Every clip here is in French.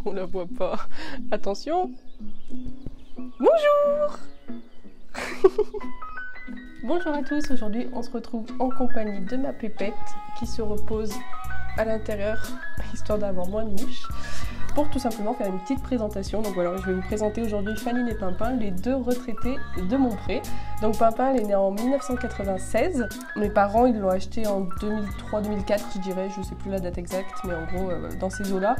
On la voit pas. Attention. Bonjour. Bonjour à tous, aujourd'hui on se retrouve en compagnie de ma pépette qui se repose à l'intérieur, histoire d'avoir moins de mouches, pour tout simplement faire une petite présentation. Donc voilà, je vais vous présenter aujourd'hui Fanine et Pimpin, les deux retraités de Montpré. Donc Pimpin, elle est née en 1996, mes parents ils l'ont acheté en 2003-2004 je dirais, je sais plus la date exacte, mais en gros dans ces eaux-là,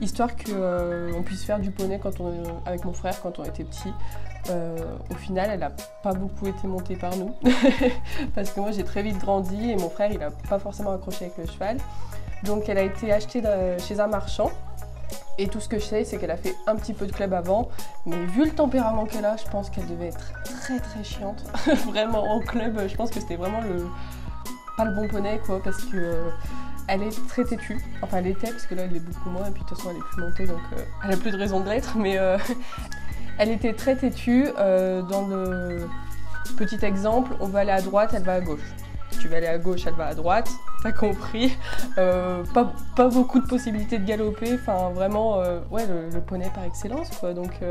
histoire qu'on puisse faire du poney avec mon frère quand on était petit. Au final, elle n'a pas beaucoup été montée par nous parce que moi j'ai très vite grandi et mon frère il n'a pas forcément accroché avec le cheval. Donc elle a été achetée chez un marchand et tout ce que je sais c'est qu'elle a fait un petit peu de club avant, mais vu le tempérament qu'elle a, je pense qu'elle devait être très très chiante. Vraiment en club, je pense que c'était vraiment pas le bon poney quoi, parce que elle est très têtue, enfin elle était parce que là elle est beaucoup moins et puis de toute façon elle est plus montée donc elle a plus de raison de l'être, mais elle était très têtue. Dans le petit exemple, on va aller à droite, elle va à gauche. Si tu vas aller à gauche, elle va à droite, t'as compris. Pas beaucoup de possibilités de galoper, enfin vraiment ouais, le poney par excellence quoi. Donc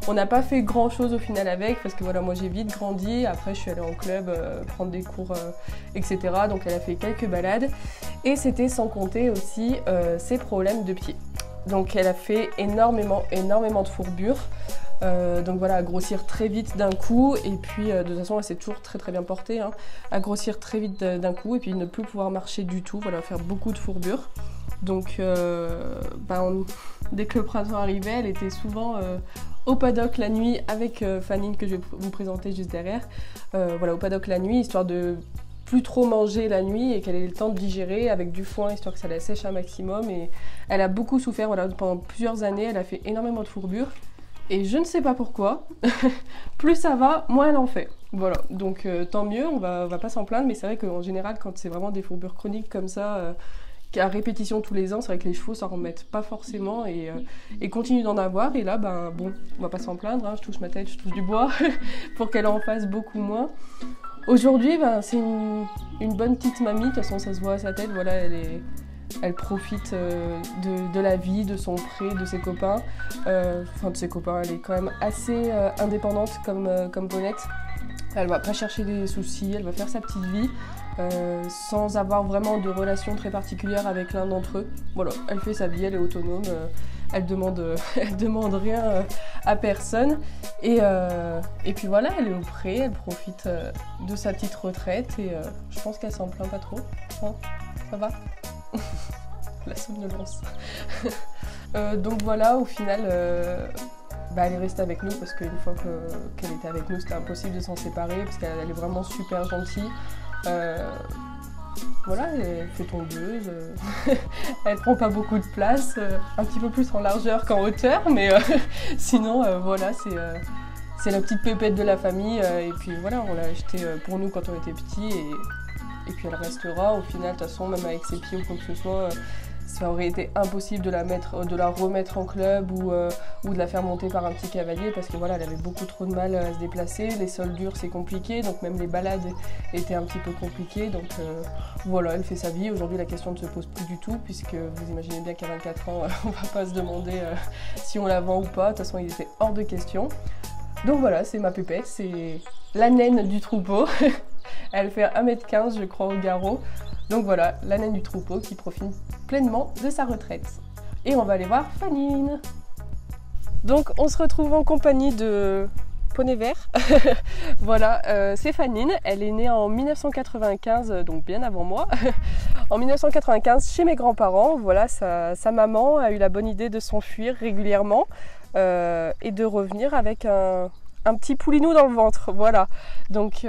on n'a pas fait grand chose au final avec, parce que voilà, moi j'ai vite grandi, après je suis allée en club prendre des cours etc. Donc elle a fait quelques balades et c'était sans compter aussi ses problèmes de pied. Donc elle a fait énormément de fourbures. Donc voilà, à grossir très vite d'un coup, et puis de toute façon elle s'est toujours très bien portée, hein, à grossir très vite d'un coup et puis ne plus pouvoir marcher du tout, voilà, faire beaucoup de fourbures. Donc dès que le printemps arrivait, elle était souvent au paddock la nuit avec Fanine que je vais vous présenter juste derrière. Voilà, au paddock la nuit, histoire de plus trop manger la nuit et qu'elle ait le temps de digérer avec du foin, histoire que ça la sèche un maximum. Et elle a beaucoup souffert, voilà, pendant plusieurs années, elle a fait énormément de fourbures. Et je ne sais pas pourquoi, plus ça va, moins elle en fait. Voilà, donc tant mieux, on va pas s'en plaindre, mais c'est vrai qu'en général, quand c'est vraiment des fourbures chroniques comme ça, à répétition tous les ans, c'est vrai que les chevaux s'en remettent pas forcément et continuent d'en avoir. Et là, ben bon, on va pas s'en plaindre, hein, je touche ma tête, je touche du bois, pour qu'elle en fasse beaucoup moins. Aujourd'hui, ben, c'est une bonne petite mamie, de toute façon ça se voit à sa tête, voilà, elle profite de la vie, de son pré, de ses copains. Enfin de ses copains, elle est quand même assez indépendante comme Ponette. Elle va pas chercher des soucis, elle va faire sa petite vie sans avoir vraiment de relation très particulière avec l'un d'entre eux. Voilà, elle fait sa vie, elle est autonome, elle demande rien à personne. Et puis voilà, elle est au pré, elle profite de sa petite retraite et je pense qu'elle s'en plaint pas trop. Hein, ça va? La somnolence. Donc voilà, au final, elle est restée avec nous parce qu'une fois qu'elle était avec nous, c'était impossible de s'en séparer parce qu'elle est vraiment super gentille. Voilà, elle fait tombeuse, elle prend pas beaucoup de place, un petit peu plus en largeur qu'en hauteur, mais sinon, voilà, c'est la petite pépette de la famille. Et puis voilà, on l'a achetée pour nous quand on était petits et puis elle restera. Au final, de toute façon, même avec ses pieds ou quoi que ce soit, ça aurait été impossible de la remettre en club ou de la faire monter par un petit cavalier parce que voilà, elle avait beaucoup trop de mal à se déplacer. Les sols durs, c'est compliqué, donc même les balades étaient un petit peu compliquées. Donc voilà, elle fait sa vie. Aujourd'hui, la question ne se pose plus du tout puisque vous imaginez bien qu'à 24 ans, on va pas se demander si on la vend ou pas. De toute façon, il était hors de question. Donc voilà, c'est ma pépette, c'est la naine du troupeau. Elle fait 1m15 je crois au garrot. Donc voilà, la naine du troupeau qui profite pleinement de sa retraite. Et on va aller voir Fanine. Donc on se retrouve en compagnie de Poney Vert. Voilà, c'est Fanine, elle est née en 1995, donc bien avant moi. En 1995 chez mes grands-parents. Voilà, sa maman a eu la bonne idée de s'enfuir régulièrement et de revenir avec un petit poulinou dans le ventre. Voilà, donc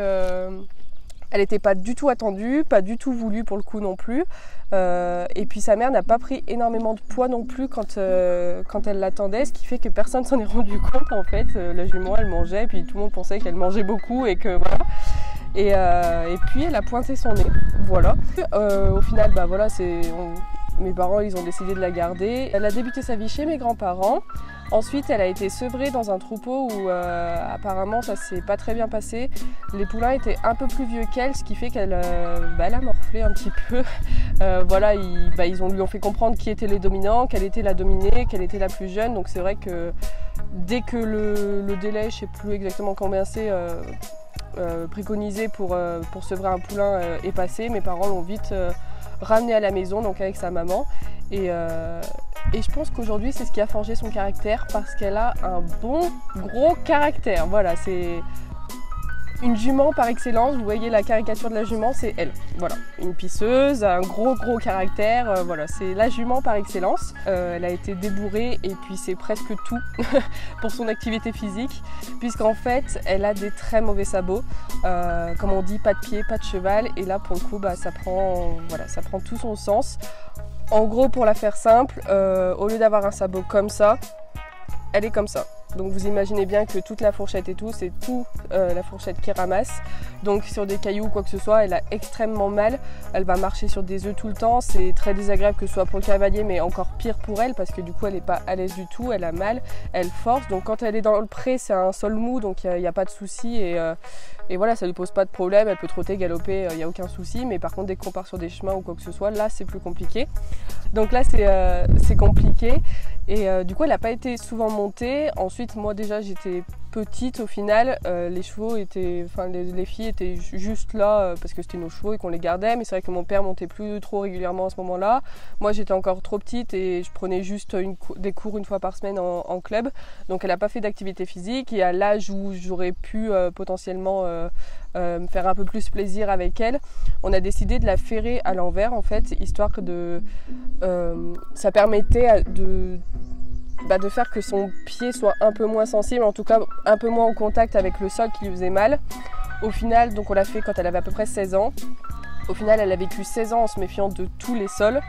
elle n'était pas du tout attendue, pas du tout voulue pour le coup non plus. Et puis sa mère n'a pas pris énormément de poids non plus quand elle l'attendait, ce qui fait que personne s'en est rendu compte en fait. La jument elle mangeait et puis tout le monde pensait qu'elle mangeait beaucoup et que voilà. Et puis elle a pointé son nez, voilà. Au final, bah voilà, mes parents ils ont décidé de la garder. Elle a débuté sa vie chez mes grands-parents. Ensuite, elle a été sevrée dans un troupeau où apparemment ça s'est pas très bien passé. Les poulains étaient un peu plus vieux qu'elle, ce qui fait qu'elle elle a morflé un petit peu. Voilà, ils lui ont fait comprendre qui étaient les dominants, quelle était la dominée, quelle était la plus jeune. Donc c'est vrai que dès que le délai, je sais plus exactement combien c'est, préconisé pour sevrer un poulain est passé, mes parents l'ont vite ramené à la maison, donc avec sa maman. Et je pense qu'aujourd'hui, c'est ce qui a forgé son caractère parce qu'elle a un bon gros caractère. Voilà, c'est une jument par excellence. Vous voyez la caricature de la jument, c'est elle. Voilà, une pisseuse, un gros caractère. Voilà, c'est la jument par excellence. Elle a été débourrée et puis c'est presque tout pour son activité physique, puisqu'en fait, elle a des très mauvais sabots. Comme on dit, pas de pied, pas de cheval. Et là, pour le coup, ça prend tout son sens. En gros, pour la faire simple, au lieu d'avoir un sabot comme ça, elle est comme ça. Donc vous imaginez bien que toute la fourchette et tout, c'est tout la fourchette qui ramasse. Donc sur des cailloux ou quoi que ce soit, elle a extrêmement mal. Elle va marcher sur des œufs tout le temps. C'est très désagréable que ce soit pour le cavalier, mais encore pire pour elle parce que du coup elle n'est pas à l'aise du tout, elle a mal, elle force. Donc quand elle est dans le pré, c'est un sol mou, donc il n'y a pas de souci. Et voilà, ça ne lui pose pas de problème, elle peut trotter, galoper, il n'y a aucun souci. Mais par contre, dès qu'on part sur des chemins ou quoi que ce soit, là c'est plus compliqué. Donc là c'est compliqué. Et du coup elle n'a pas été souvent montée. Ensuite moi déjà j'étais petite au final, les chevaux étaient, enfin les filles étaient juste là parce que c'était nos chevaux et qu'on les gardait. Mais c'est vrai que mon père montait plus trop régulièrement à ce moment-là. Moi j'étais encore trop petite et je prenais juste des cours une fois par semaine en club. Donc elle n'a pas fait d'activité physique et à l'âge où j'aurais pu potentiellement me faire un peu plus plaisir avec elle, on a décidé de la ferrer à l'envers en fait, histoire que ça permettait de faire que son pied soit un peu moins sensible, en tout cas un peu moins en contact avec le sol qui lui faisait mal. Au final, donc on l'a fait quand elle avait à peu près 16 ans. Au final, elle a vécu 16 ans en se méfiant de tous les sols,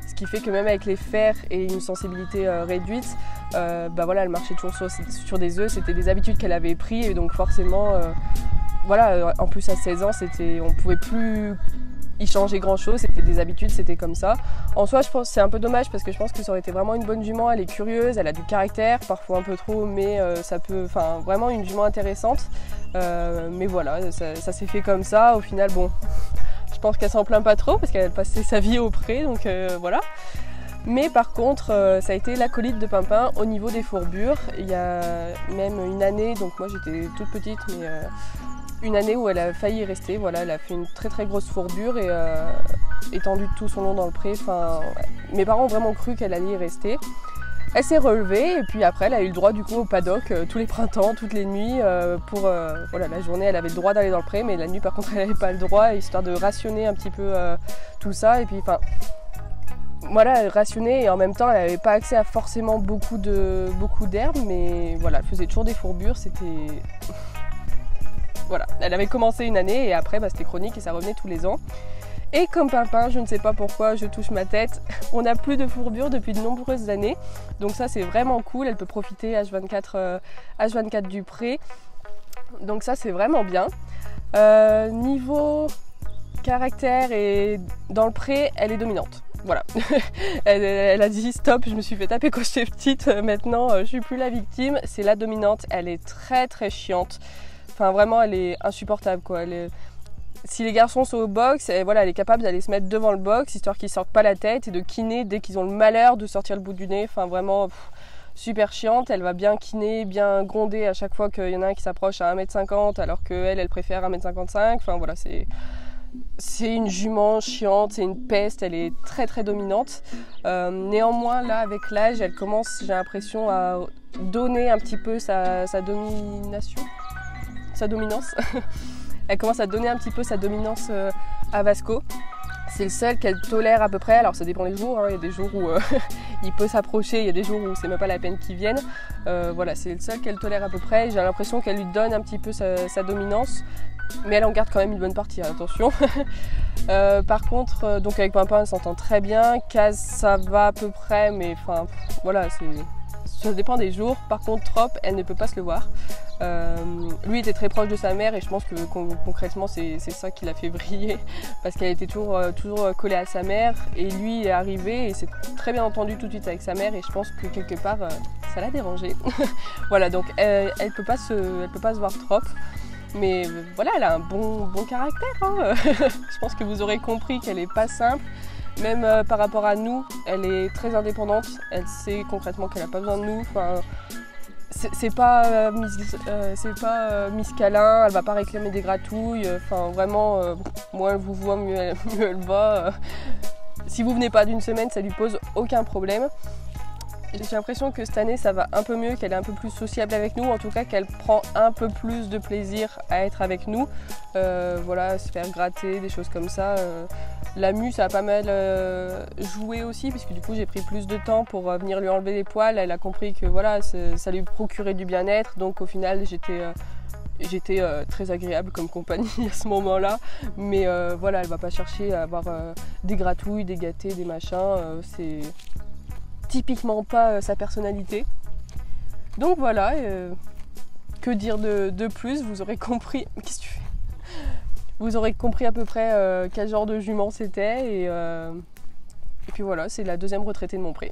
ce qui fait que même avec les fers et une sensibilité réduite, voilà, elle marchait toujours sur des œufs. C'était des habitudes qu'elle avait prises et donc forcément, voilà, en plus à 16 ans, on pouvait plus y changer grand chose, c'était des habitudes, c'était comme ça. En soi, je pense que c'est un peu dommage parce que je pense que ça aurait été vraiment une bonne jument. Elle est curieuse, elle a du caractère, parfois un peu trop, mais vraiment une jument intéressante. Mais voilà, ça s'est fait comme ça. Au final, bon, je pense qu'elle s'en plaint pas trop parce qu'elle passait sa vie au pré, donc voilà. Mais par contre, ça a été l'acolyte de Pimpin au niveau des fourbures. Il y a même une année, donc moi j'étais toute petite, mais une année où elle a failli y rester. Voilà, elle a fait une très grosse fourbure et étendue tout son long dans le pré. Enfin, mes parents ont vraiment cru qu'elle allait y rester. Elle s'est relevée et puis après elle a eu le droit du coup au paddock tous les printemps, toutes les nuits. Voilà, la journée elle avait le droit d'aller dans le pré, mais la nuit par contre elle n'avait pas le droit, histoire de rationner un petit peu tout ça. Et puis enfin voilà, elle rationnait et en même temps elle n'avait pas accès à forcément beaucoup d'herbes, mais voilà, elle faisait toujours des fourbures, c'était... Voilà, elle avait commencé une année et après c'était chronique et ça revenait tous les ans. Et comme Pimpin, je ne sais pas pourquoi, je touche ma tête, on n'a plus de fourbure depuis de nombreuses années. Donc ça c'est vraiment cool, elle peut profiter H24 du pré. Donc ça c'est vraiment bien. Niveau caractère et dans le pré, elle est dominante. Voilà, elle a dit stop, je me suis fait taper quand j'étais petite, maintenant je suis plus la victime, c'est la dominante, elle est très chiante. Enfin vraiment elle est insupportable quoi. Si les garçons sont au box, voilà, elle est capable d'aller se mettre devant le box histoire qu'ils sortent pas la tête et de kiner dès qu'ils ont le malheur de sortir le bout du nez. Enfin vraiment super chiante, elle va bien kiner, bien gronder à chaque fois qu'il y en a un qui s'approche à 1m50 alors qu'elle préfère 1m55. Enfin voilà, c'est une jument chiante, c'est une peste, elle est très dominante. Néanmoins là avec l'âge elle commence, j'ai l'impression, à donner un petit peu sa dominance. Elle commence à donner un petit peu sa dominance à Vasco. C'est le seul qu'elle tolère à peu près. Alors ça dépend des jours, hein. Il y a des jours où il peut s'approcher, il y a des jours où c'est même pas la peine qu'il vienne. Voilà, c'est le seul qu'elle tolère à peu près. J'ai l'impression qu'elle lui donne un petit peu sa dominance, mais elle en garde quand même une bonne partie, hein, attention. Par contre, donc avec Pimpin, elle s'entend très bien. Kaz, ça va à peu près, mais enfin, voilà, ça dépend des jours. Par contre, Trop, elle ne peut pas se le voir. Lui était très proche de sa mère et je pense que concrètement c'est ça qui l'a fait briller parce qu'elle était toujours collée à sa mère et lui est arrivé et s'est très bien entendu tout de suite avec sa mère et je pense que quelque part ça l'a dérangé. Voilà, donc elle peut pas se voir Trop, mais voilà, elle a un bon caractère, hein. Je pense que vous aurez compris qu'elle est pas simple. Même par rapport à nous, elle est très indépendante, elle sait concrètement qu'elle n'a pas besoin de nous. Enfin, c'est pas Miss Câlin, elle va pas réclamer des gratouilles. Enfin, vraiment, moins elle vous voit, mieux elle va. Si vous venez pas d'une semaine, ça lui pose aucun problème. J'ai l'impression que cette année ça va un peu mieux, qu'elle est un peu plus sociable avec nous, en tout cas qu'elle prend un peu plus de plaisir à être avec nous, voilà, se faire gratter, des choses comme ça. La mue, ça a pas mal joué aussi, puisque du coup j'ai pris plus de temps pour venir lui enlever les poils. Elle a compris que voilà, ça lui procurait du bien-être, donc au final j'étais très agréable comme compagnie à ce moment-là, mais voilà, elle va pas chercher à avoir des gratouilles, des gâtés, des machins, c'est typiquement pas sa personnalité. Donc voilà, que dire de plus, vous aurez compris. Qu'est-ce que tu fais? Vous aurez compris à peu près quel genre de jument c'était et puis voilà, c'est la deuxième retraitée de mon pré.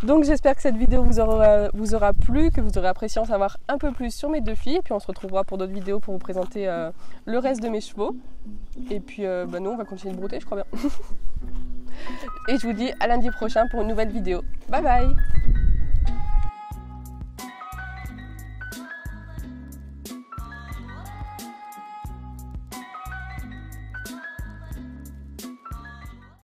Donc j'espère que cette vidéo vous aura plu, que vous aurez apprécié en savoir un peu plus sur mes deux filles et puis on se retrouvera pour d'autres vidéos pour vous présenter le reste de mes chevaux et puis nous on va continuer de brouter, je crois bien. Et je vous dis à lundi prochain pour une nouvelle vidéo. Bye bye!